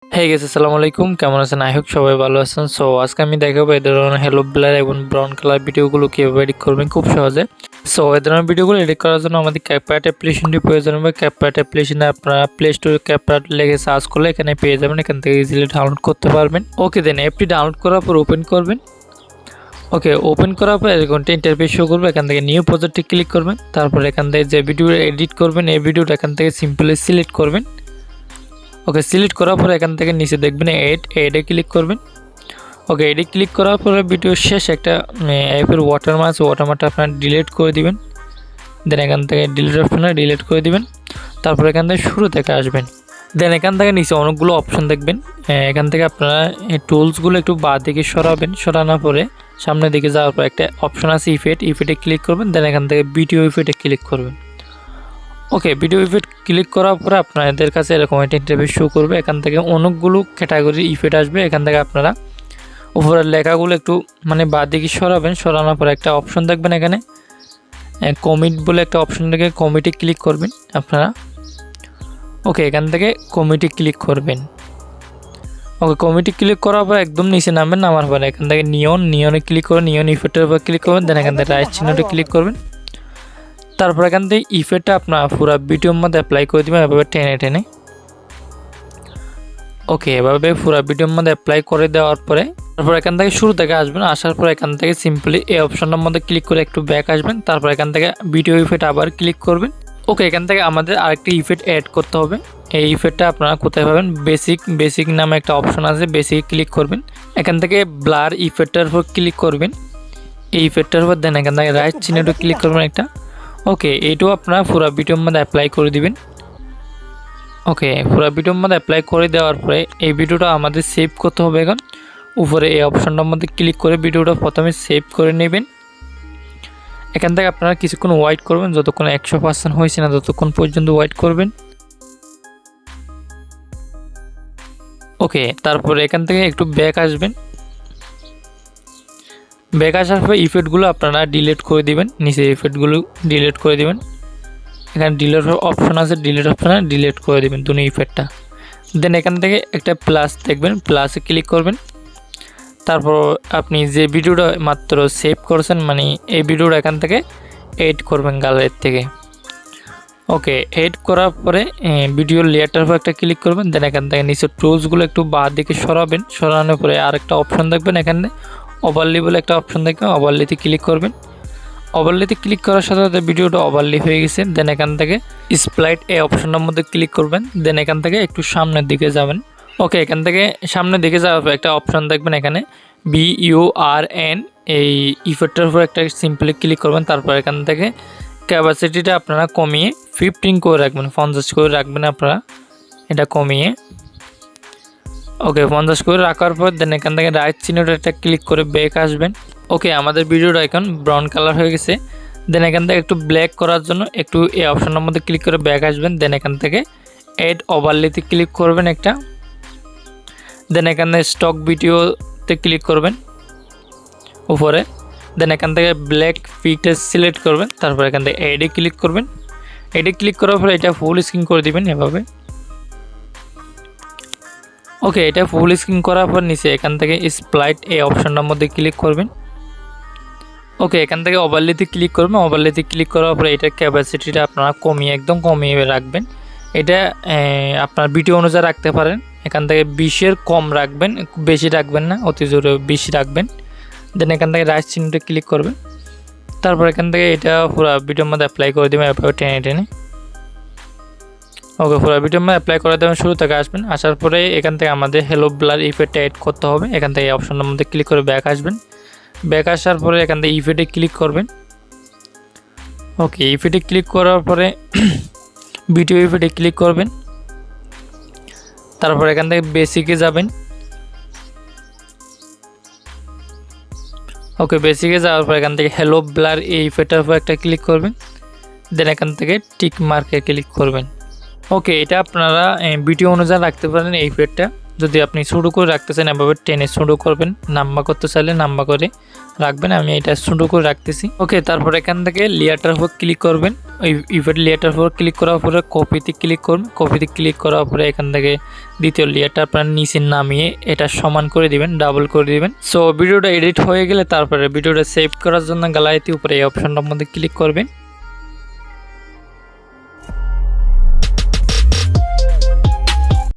হে গেছে আসসালামু আলাইকুম, কেমন আছেন? আই হোপ সবাই ভালো আছেন। সো আজকে আমি দেখাবো এই ধরনের হ্যালো ব্লার এবং ব্রাউন কালার ভিডিওগুলো কীভাবে এডিট করবেন খুব সহজে। সো এই ধরনের ভিডিওগুলো এডিট করার জন্য আমাদের ক্যাপকাট অ্যাপ্লিকেশনটি প্রয়োজন হবে। ক্যাপকাট অ্যাপ্লিকেশনে আপনারা প্লে স্টোরে ক্যাপকাট লিখে সার্চ করলে এখানে পেয়ে যাবেন, এখান থেকে ইজিলি ডাউনলোড করতে পারবেন। ওকে, দেন অ্যাপটি ডাউনলোড করার পর ওপেন করবেন। ওকে, ওপেন করার পর এরকমটা ইন্টারফেস শো করবে। এখান থেকে নিউ প্রজেক্টে ক্লিক করবেন। তারপর এখান থেকে যে ভিডিও এডিট করবেন এই ভিডিওটা এখান থেকে সিম্পলি সিলেক্ট করবেন। ওকে, সিলেক্ট করার পর এখান থেকে নিচে দেখবেন এডে ক্লিক করবেন। ওকে, এডে ক্লিক করার পরে ভিডিও শেষ একটা অ্যাপের ওয়াটারমার্কটা আপনারা ডিলিট করে দিবেন। দেন এখান থেকে ডিলিট অপশনে ডিলিট করে দিবেন। তারপর এখান থেকে শুরু থেকে আসবেন। দেন এখান থেকে নিচে অনেকগুলো অপশন দেখবেন। এখান থেকে আপনারা টুলসগুলো একটু বাঁ দিকে সরাবেন। সরানোর পরে সামনের দিকে যাওয়ার পর একটা অপশন আছে ইফেক্টে ক্লিক করবেন। দেন এখান থেকে ভিডিও ইফেক্টে ক্লিক করবেন। ওকে, ভিডিও ইফেক্ট ক্লিক করার পরে আপনাদের কাছে এরকম একটা ইন্টারফেস শো করবে। এখান থেকে অনেকগুলো ক্যাটাগরি ইফেক্ট আসবে। এখান থেকে আপনারা উপরের লেখাগুলো একটু বাঁ দিকে সরাবেন। সরানোর পরে একটা অপশন দেখবেন, এখানে কমিট বলে একটা অপশন থেকে কমিটে ক্লিক করবেন আপনারা। ওকে, এখান থেকে কমিটে ক্লিক করবেন। ওকে, কমিটি ক্লিক করার পর একদম নিচে নামার পরে এখান থেকে নিয়নে ক্লিক করে নিয়ন ইফেক্টের উপর ক্লিক করবেন। দেন এখান থেকে রাইট চিহ্নটা ক্লিক করবেন। তারপর এখান থেকে ইফেক্টটা আপনার পুরো ভিডিওর মধ্যে অ্যাপ্লাই করে দেবেন এভাবে টেনে। ওকে, এভাবে পুরো ভিডিওর মধ্যে অ্যাপ্লাই করে দেওয়ার পরে তারপর এখান থেকে শুরু থেকে আসবেন। আসার পর এখান থেকে সিম্পলি এই অপশনটার মধ্যে ক্লিক করে একটু ব্যাক আসবেন। তারপর এখান থেকে ভিডিও ইফেক্ট আবার ক্লিক করবেন। ওকে, এখান থেকে আমাদের আরেকটি ইফেক্ট অ্যাড করতে হবে। এই ইফেক্টটা আপনারা কোথায় পাবেন? বেসিক নামে একটা অপশন আছে, বেসিক ক্লিক করবেন। এখান থেকে ব্লার ইফেক্টটার উপর ক্লিক করবেন। এই ইফেক্টটার উপর দেন এখান থেকে রাইট চিহ্নটা ক্লিক করবেন একটা। ওকে, এইটাও আপনারা পুরো ভিডিওর মধ্যে অ্যাপ্লাই করে দিবেন। ওকে, পুরো ভিডিওর মধ্যে অ্যাপ্লাই করে দেওয়ার পরে এই ভিডিওটা আমাদের সেভ করতে হবে। এখন উপরে এই অপশনটার মধ্যে ক্লিক করে ভিডিওটা প্রথমে সেভ করে নেবেন। এখান থেকে আপনারা কিছুক্ষণ ওয়েট করবেন, যতক্ষণ 100% হয়েছে না ততক্ষণ পর্যন্ত ওয়েট করবেন। ওকে, তারপরে এখান থেকে একটু ব্যাক আসবেন। ব্যাক আসার পর ইফেক্টগুলো আপনারা ডিলিট করে দিবেন। নিচে ইফেক্টগুলো ডিলিট করে দিবেন। এখানে ডিলিট অপশন আছে, ডিলিট অপশনে ডিলিট করে দেবেন দুটো ইফেক্টটা। দেন এখান থেকে একটা প্লাস দেখবেন, প্লাসে ক্লিক করবেন। তারপর আপনি যে ভিডিওটা মাত্র সেভ করেছেন এই ভিডিওটা এখান থেকে এড করবেন গ্যালারির থেকে। ওকে, এড করার পরে ভিডিও লেয়ারটার উপর একটা ক্লিক করবেন। দেন এখান থেকে নিচে টুলসগুলো একটু বাঁ দিকে সরাবেন। সরানোর পরে আরেকটা অপশন দেখবেন, এখানে ওভারলি বলে একটা অপশন দেখবেন, ওভারলিতে ক্লিক করবেন। ওভারলিতে ক্লিক করার সাথে সাথে ভিডিওটা ওভারলি হয়ে গেছে। দেন এখান থেকে স্প্লাইট এই অপশনটার মধ্যে ক্লিক করবেন। দেন এখান থেকে একটু সামনের দিকে যাবেন। ওকে, এখান থেকে সামনের দিকে যাওয়ার পর একটা অপশন দেখবেন, এখানে BURN এই ইফেক্টের উপর একটা সিম্পলি ক্লিক করবেন। তারপর এখান থেকে ক্যাপাসিটিটা আপনারা কমিয়ে 15 করে রাখবেন, 50 করে রাখবেন আপনারা, এটা কমিয়ে। ওকে, 50 করে রাখার পর দেন এখান থেকে রাইট চিহ্নটা একটা ক্লিক করে ব্যাক আসবেন। ওকে, আমাদের ভিডিওটা এখন ব্রাউন কালার হয়ে গেছে। দেন এখান থেকে একটু ব্ল্যাক করার জন্য একটু এই অপশনের মধ্যে ক্লিক করে ব্যাক আসবেন। দেন এখান থেকে এড ওভারলিতে ক্লিক করবেন একটা। দেন এখান থেকে স্টক ভিডিওতে ক্লিক করবেন উপরে। দেন এখান থেকে ব্ল্যাক পিকটা সিলেক্ট করবেন। তারপর এখান থেকে এডে ক্লিক করবেন। এডে ক্লিক করার পরে এটা ফুল স্ক্রিন করে দিবেন এভাবে। ওকে, এটা ফুল স্ক্রিন করার পর নিচে এখান থেকে স্প্লাইট এই অপশনটার মধ্যে ক্লিক করবেন। ওকে, এখান থেকে ওভারলিতে ক্লিক করবেন। ওভারলিতে ক্লিক করার পরে এটার ক্যাপাসিটিটা আপনারা একদম কমিয়ে রাখবেন। এটা আপনার ভিডিও অনুযায়ী রাখতে পারেন। এখান থেকে 20-এর কম রাখবেন, বেশি রাখবেন না, অতি জোরে 20 রাখবেন। দেন এখান থেকে রাইট চিহ্নটা ক্লিক করবেন। তারপর এখান থেকে এটা পুরো ভিডিওর মধ্যে অ্যাপ্লাই করে দেবেন এভাবে টেনে। ওকে, পুরো ভিডিওর মধ্যে অ্যাপ্লাই করে দেবেন, শুরু থেকে আসবেন। আসার পরে এখান থেকে আমাদের হ্যালো ব্লার ইফেক্টটা এড করতে হবে। এখান থেকে এই অপশনের মধ্যে ক্লিক করে ব্যাক আসবেন। ব্যাক আসার পরে এখান থেকে ইফেক্টে ক্লিক করবেন। ওকে, ইফেক্টে ক্লিক করার পরে ভিডিও ইফেক্টে ক্লিক করবেন। তারপর এখান থেকে বেসিকে যাবেন। ওকে, বেসিকে যাওয়ার পর এখান থেকে হ্যালো ব্লার এই ইফেক্টের উপর একটা ক্লিক করবেন। দেন এখান থেকে টিক মার্কে ক্লিক করবেন। ওকে, এটা আপনারা ভিডিও অনুযায়ী রাখতে পারেন এই ইফেক্টটা, যদি আপনি ছোটো করে রাখতে চান এভাবে টেনে ছোটো করবেন, নাম্বা করতে চাইলে নাম্বা করে রাখবেন। আমি এটা ছোটো করে রাখতেছি। ওকে, তারপর এখান থেকে লেয়ারটার উপর ক্লিক করবেন। ওই ইফেক্ট লেয়ারটার উপর ক্লিক করার পরে কপিতে ক্লিক করবেন। কপিতে ক্লিক করার পরে এখান থেকে দ্বিতীয় লেয়ারটা আপনার নিচে নামিয়ে এটা সমান করে দিবেন, ডাবল করে দিবেন। সো ভিডিওটা এডিট হয়ে গেলে তারপরে ভিডিওটা সেভ করার জন্য গ্যালারিতে উপরে এই অপশনটার মধ্যে ক্লিক করবেন।